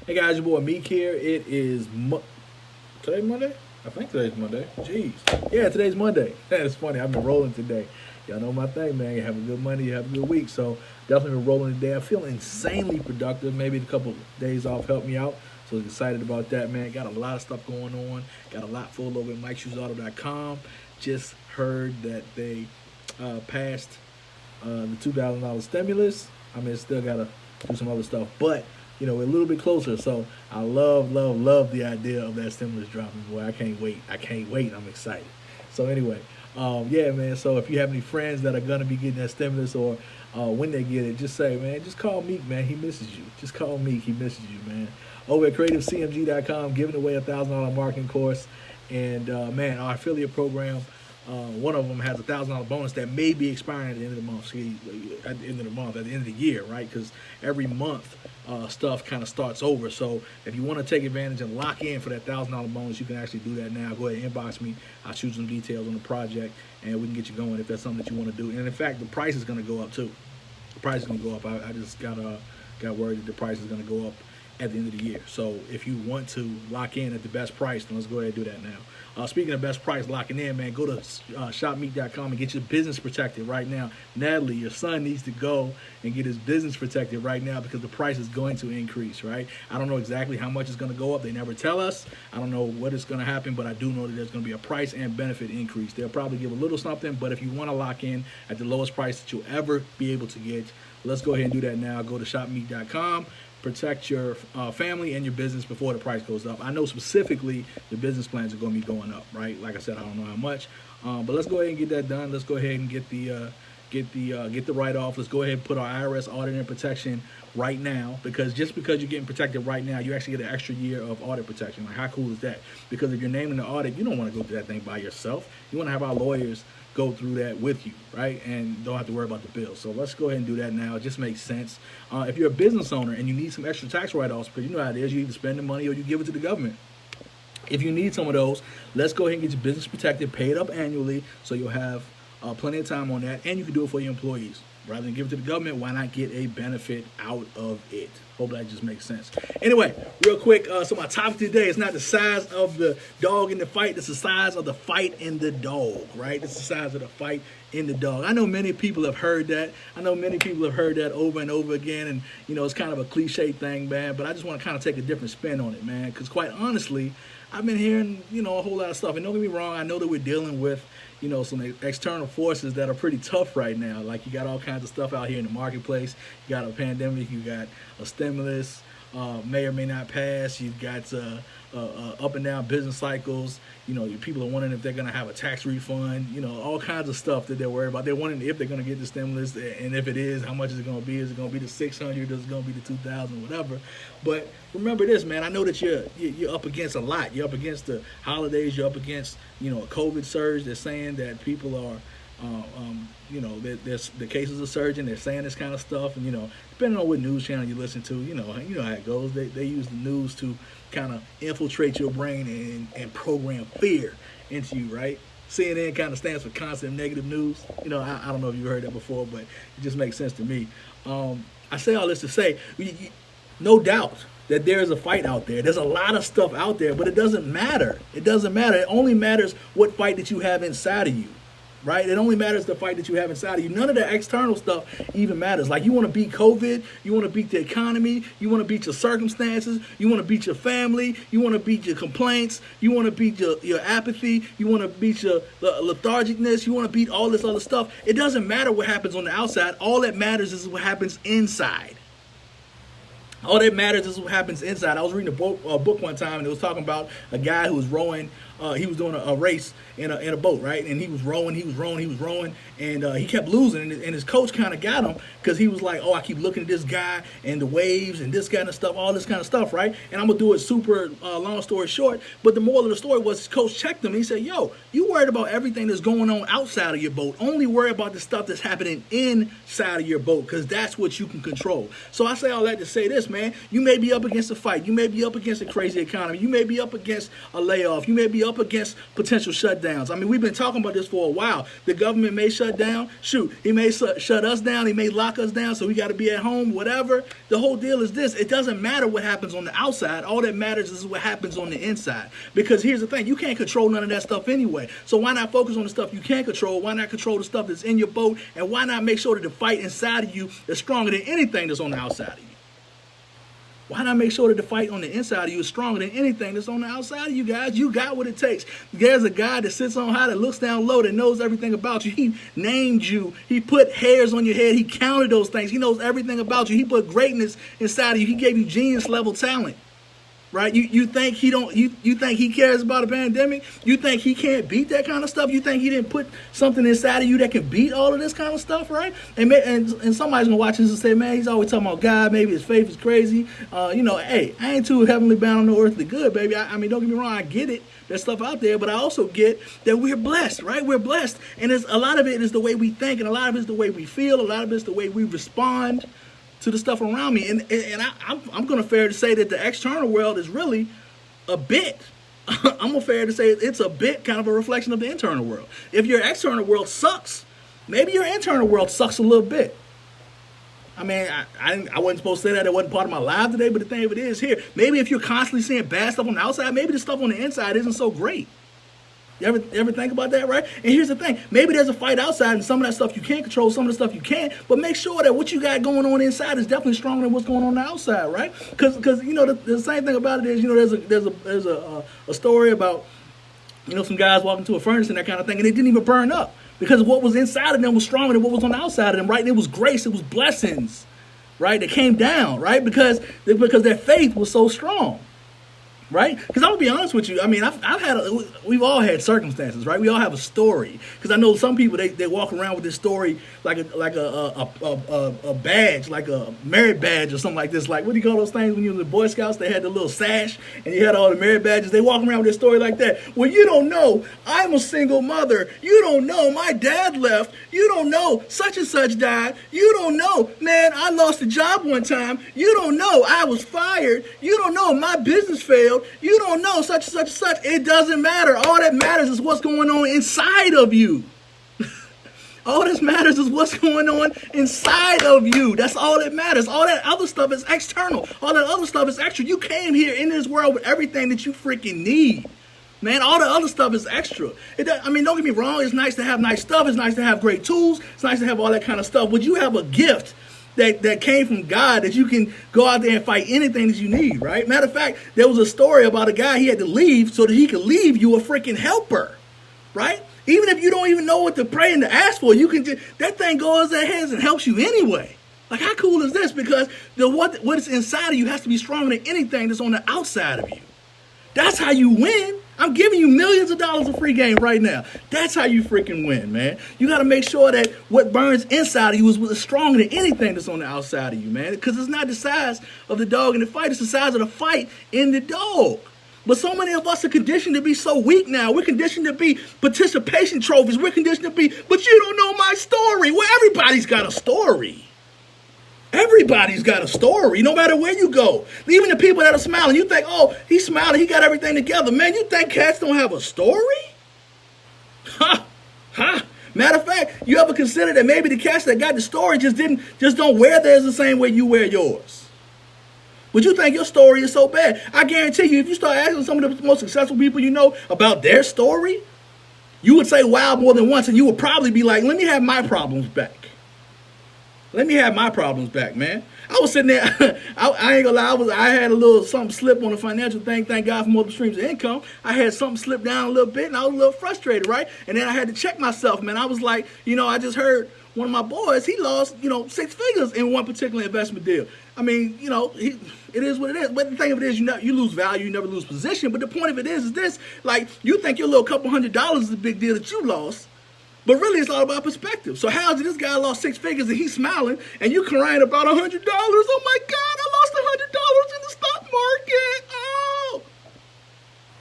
Hey guys, your boy Meek here. It is today Monday. I think today's Monday. Jeez, yeah, today's Monday. It's funny. I've been rolling today. Y'all know my thing, man. You have a good Monday, you have a good week. So definitely been rolling today. I feel insanely productive. Maybe a couple days off helped me out. So excited about that, man. Got a lot of stuff going on. Got a lot full over at MikeShoesAuto.com. Just heard that they passed the $2,000 stimulus. I mean, still gotta do some other stuff, but you know, we're a little bit closer. So I love the idea of that stimulus dropping. Boy, I can't wait. I'm excited. So anyway, yeah, man. So if you have any friends that are gonna be getting that stimulus, or when they get it, just say, man, just call Meek, man. He misses you. Just call Meek. He misses you, man. Over at CreativeCMG.com, giving away a $1,000 marketing course, and man, our affiliate program. One of them has a $1,000 bonus that may be expiring at the end of the month. See, at the end of the month, at the end of the year, right? Because every month stuff kind of starts over. So if you want to take advantage and lock in for that $1,000 bonus, you can actually do that now. Go ahead and inbox me. I'll shoot some details on the project, and we can get you going if that's something that you want to do. And in fact, the price is going to go up too. The price is going to go up. I just got word that the price is going to go up at the end of the year. So if you want to lock in at the best price, then let's go ahead and do that now. Speaking of best price locking in, man, go to shopmeek.com and get your business protected right now. Natalie, your son needs to go and get his business protected right now because the price is going to increase, right? I don't know exactly how much it's going to go up. They never tell us. I don't know what is going to happen, but I do know that there's going to be a price and benefit increase. They'll probably give a little something, but if you want to lock in at the lowest price that you'll ever be able to get, let's go ahead and do that now. Go to shopmeek.com. Protect your family and your business before the price goes up. I know specifically the business plans are going to be going up, right? Like I said, I don't know how much, but let's go ahead and get that done. Let's go ahead and get the write-off. Let's go ahead and put our IRS audit and protection right now, because just because you're getting protected right now, you actually get an extra year of audit protection. Like, how cool is that? Because if you're naming the audit, you don't want to go through that thing by yourself. You want to have our lawyers go through that with you, right? And don't have to worry about the bill. So let's go ahead and do that now. It just makes sense. If you're a business owner and you need some extra tax write-offs, because you know how it is, you either spend the money or you give it to the government. If you need some of those, let's go ahead and get your business protected, pay it up annually, so you'll have plenty of time on that, and you can do it for your employees. Rather than give it to the government, why not get a benefit out of it? Hope that just makes sense. Anyway, real quick, so my topic today is not the size of the dog in the fight, it's the size of the fight in the dog, right? It's the size of the fight in the dog. I know many people have heard that. I know many people have heard that over and over again, and you know, it's kind of a cliche thing, man, but I just want to kind of take a different spin on it, man, because quite honestly, I've been hearing, you know, a whole lot of stuff, and don't get me wrong, I know that we're dealing with, you know, some external forces that are pretty tough right now. Like, you got all kinds of stuff out here in the marketplace. You got a pandemic, you got a stimulus, may or may not pass. You've got up and down business cycles. You know, people are wondering if they're going to have a tax refund. You know, all kinds of stuff that they're worried about. They're wondering if they're going to get the stimulus, and if it is, how much is it going to be? Is it going to be the 600? Is it going to be the 2,000? Whatever. But remember this, man. I know that you're up against a lot. You're up against the holidays. You're up against, you know, a COVID surge. They're saying that people are, you know, there's the cases are surging. They're saying this kind of stuff, and you know, depending on what news channel you listen to, you know how it goes. They use the news to kind of infiltrate your brain and program fear into you, right? CNN kind of stands for constant negative news. You know, I don't know if you've heard that before, but it just makes sense to me. I say all this to say, no doubt that there is a fight out there. There's a lot of stuff out there, but it doesn't matter. It doesn't matter. It only matters what fight that you have inside of you. Right? It only matters the fight that you have inside of you. None of the external stuff even matters. Like, you want to beat COVID, you want to beat the economy, you want to beat your circumstances, you want to beat your family, you want to beat your complaints, you want to beat your apathy, you want to beat your lethargicness, you want to beat all this other stuff. It doesn't matter what happens on the outside. All that matters is what happens inside. All that matters is what happens inside. I was reading a book one time, and it was talking about a guy who was rowing. He was doing a race in a boat, right? And he was rowing, and he kept losing. And his coach kind of got him, because he was like, "Oh, I keep looking at this guy and the waves and this kind of stuff, all this kind of stuff, right?" And I'm gonna do it super long story short. But the moral of the story was, his coach checked him. And he said, "Yo, you worried about everything that's going on outside of your boat. Only worry about the stuff that's happening inside of your boat, because that's what you can control." So I say all that to say this, man. You may be up against a fight. You may be up against a crazy economy. You may be up against a layoff. You may be up against potential shutdowns. I mean, we've been talking about this for a while. The government may shut down. Shoot, he may shut us down. He may lock us down, so we got to be at home, whatever. The whole deal is this. It doesn't matter what happens on the outside. All that matters is what happens on the inside. Because here's the thing. You can't control none of that stuff anyway. So why not focus on the stuff you can control? Why not control the stuff that's in your boat? And why not make sure that the fight inside of you is stronger than anything that's on the outside of you? Why not make sure that the fight on the inside of you is stronger than anything that's on the outside of you, guys? You got what it takes. There's a guy that sits on high, that looks down low, that knows everything about you. He named you. He put hairs on your head. He counted those things. He knows everything about you. He put greatness inside of you. He gave you genius level talent. Right? You think he don't you think he cares about a pandemic? You think he can't beat that kind of stuff? You think he didn't put something inside of you that can beat all of this kind of stuff, right? And somebody's gonna watch this and say, man, he's always talking about God, maybe his faith is crazy. Hey, I ain't too heavenly bound on no earthly good, baby. I mean, don't get me wrong, I get it. There's stuff out there, but I also get that we're blessed, right? We're blessed. And a lot of it is the way we think, and a lot of it is the way we feel, a lot of it is the way we respond to the stuff around me. And I'm going to fair to say that the external world is really a bit, I'm going to fair to say it's a bit kind of a reflection of the internal world. If your external world sucks, maybe your internal world sucks a little bit. I mean, I wasn't supposed to say that. It wasn't part of my live today, but the thing of it is here, maybe if you're constantly seeing bad stuff on the outside, maybe the stuff on the inside isn't so great. You ever think about that, right? And here's the thing. Maybe there's a fight outside and some of that stuff you can't control, some of the stuff you can, but make sure that what you got going on inside is definitely stronger than what's going on the outside, right? Because the same thing about it is, there's a story about, some guys walking to a furnace and that kind of thing, and it didn't even burn up because what was inside of them was stronger than what was on the outside of them, right? And it was grace, it was blessings, right? That came down, right? Because their faith was so strong. Right? Because I'm gonna be honest with you. I mean, we've all had circumstances, right? We all have a story. Because I know some people they walk around with this story like a badge, like a merit badge or something like this. Like, what do you call those things when you were in the Boy Scouts? They had the little sash and you had all the merit badges. They walk around with this story like that. Well, you don't know. I'm a single mother. You don't know. My dad left. You don't know. Such and such died. You don't know. Man, I lost a job one time. You don't know. I was fired. You don't know. My business failed. You don't know such and such and such. It doesn't matter. All that matters is what's going on inside of you. All that matters is what's going on inside of you. That's all that matters. All that other stuff is external. All that other stuff is extra. You came here in this world with everything that you freaking need. Man, all the other stuff is extra. Don't get me wrong. It's nice to have nice stuff. It's nice to have great tools. It's nice to have all that kind of stuff. But you have a gift that came from God that you can go out there and fight anything that you need, right? Matter of fact, there was a story about a guy, he had to leave so that he could leave you a freaking helper, right? Even if you don't even know what to pray and to ask for, you can just, that thing goes ahead and helps you anyway. Like, how cool is this? Because what's inside of you has to be stronger than anything that's on the outside of you. That's how you win. I'm giving you millions of dollars of free game right now. That's how you freaking win, man. You got to make sure that what burns inside of you is stronger than anything that's on the outside of you, man. Because it's not the size of the dog in the fight. It's the size of the fight in the dog. But so many of us are conditioned to be so weak now. We're conditioned to be participation trophies. We're conditioned to be, but you don't know my story. Well, everybody's got a story. Everybody's got a story, no matter where you go. Even the people that are smiling, you think, oh, he's smiling, he got everything together. Man, you think cats don't have a story? Matter of fact, you ever consider that maybe the cats that got the story just don't wear theirs the same way you wear yours? But you think your story is so bad. I guarantee you, if you start asking some of the most successful people you know about their story, you would say wow more than once, and you would probably be like, let me have my problems back. Let me have my problems back, man. I was sitting there, I ain't gonna lie, I had a little something slip on the financial thing. Thank God for multiple streams of income. I had something slip down a little bit, and I was a little frustrated, right? And then I had to check myself, man. I was like, I just heard one of my boys, he lost, 6 figures in one particular investment deal. I mean, it is what it is. But the thing of it is, you lose value, you never lose position. But the point of it is this, like, you think your little couple $100 is a big deal that you lost. But really, it's all about perspective. So how did this guy lost 6 figures and he's smiling, and you crying about $100? Oh my God, I lost $100 in the stock market. Oh,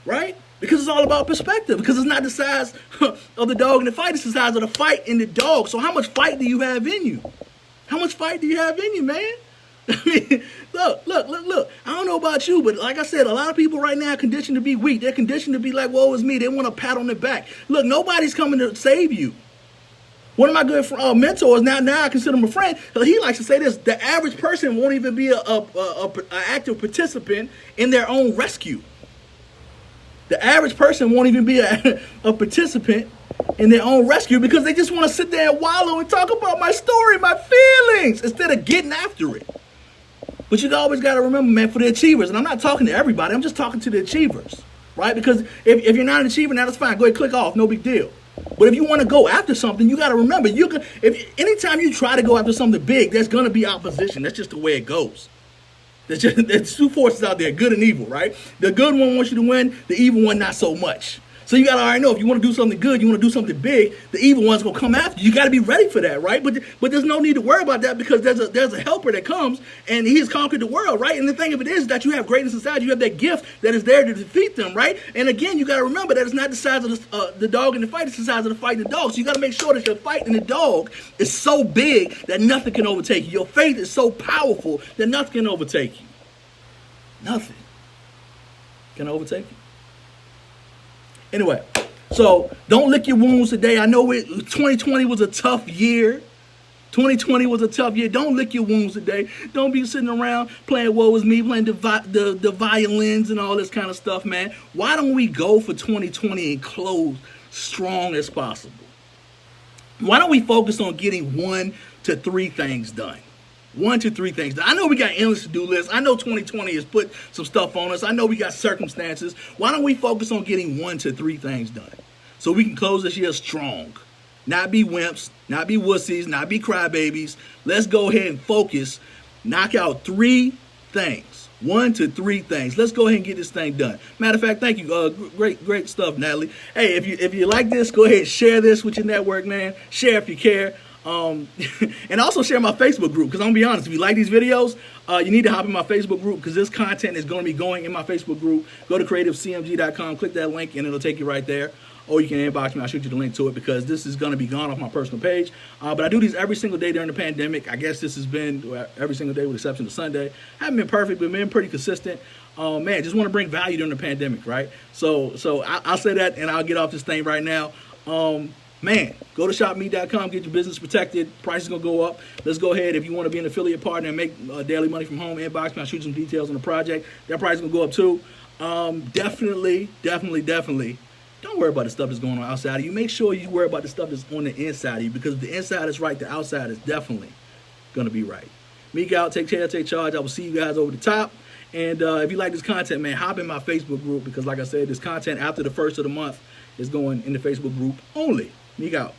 right? Because it's all about perspective. Because it's not the size of the dog in the fight; it's the size of the fight in the dog. So how much fight do you have in you? How much fight do you have in you, man? I mean, look. I don't know about about you, but like I said, a lot of people right now are conditioned to be weak. They're conditioned to be like, woe is me. They want a pat on the back. Look, nobody's coming to save you. One of my good mentors, now I consider him a friend, he likes to say this: the average person won't even be a active participant in their own rescue. The average person won't even be a participant in their own rescue because they just want to sit there and wallow and talk about my story, my feelings, instead of getting after it. But you always got to remember, man, for the achievers, and I'm not talking to everybody, I'm just talking to the achievers, right? Because if you're not an achiever, now that's fine. Go ahead, click off, no big deal. But if you want to go after something, you got to remember, anytime you try to go after something big, there's going to be opposition. That's just the way it goes. There's two forces out there, good and evil, right? The good one wants you to win, the evil one not so much. So you got to already know, if you want to do something good, you want to do something big, the evil one's going to come after you. You got to be ready for that, right? But there's no need to worry about that because there's a helper that comes and he's conquered the world, right? And the thing of it is that you have greatness inside you. You have that gift that is there to defeat them, right? And again, you got to remember that it's not the size of the dog in the fight, it's the size of the fight in the dog. So you got to make sure that your fight in the dog is so big that nothing can overtake you. Your faith is so powerful that nothing can overtake you. Nothing can overtake you. Anyway, so don't lick your wounds today. I know 2020 was a tough year. 2020 was a tough year. Don't lick your wounds today. Don't be sitting around playing woe is me, playing the violins and all this kind of stuff, man. Why don't we go for 2020 and close strong as possible? Why don't we focus on getting 1 to 3 things done? 1 to 3 things. I know we got endless to-do lists. I know 2020 has put some stuff on us. I know we got circumstances. Why don't we focus on getting 1 to 3 things done so we can close this year strong? Not be wimps, not be wussies, not be crybabies. Let's go ahead and focus. Knock out 3 things. 1 to 3 things. Let's go ahead and get this thing done. Matter of fact, thank you. Great stuff, Natalie. Hey, if you like this, go ahead and share this with your network, man. Share if you care. And also share my Facebook group, because I'm gonna be honest, if you like these videos, you need to hop in my Facebook group, because this content is going to be going in my Facebook group. Go to creativecmg.com, click that link, and it'll take you right there. Or you can inbox me, I'll shoot you the link to it, because this is going to be gone off my personal page. But I do these every single day during the pandemic. I guess this has been every single day with the exception of Sunday. Haven't been perfect, but been pretty consistent. Man, just want to bring value during the pandemic, right? So I'll say that, and I'll get off this thing right now. Man, go to shopme.com, get your business protected. Price is going to go up. Let's go ahead. If you want to be an affiliate partner and make daily money from home, inbox me. I'll shoot you some details on the project. That price is going to go up too. Definitely. Don't worry about the stuff that's going on outside of you. Make sure you worry about the stuff that's on the inside of you, because if the inside is right, the outside is definitely going to be right. Meek out. Take care. Take charge. I will see you guys over the top. And if you like this content, man, hop in my Facebook group, because like I said, this content after the first of the month is going in the Facebook group only. Meek out.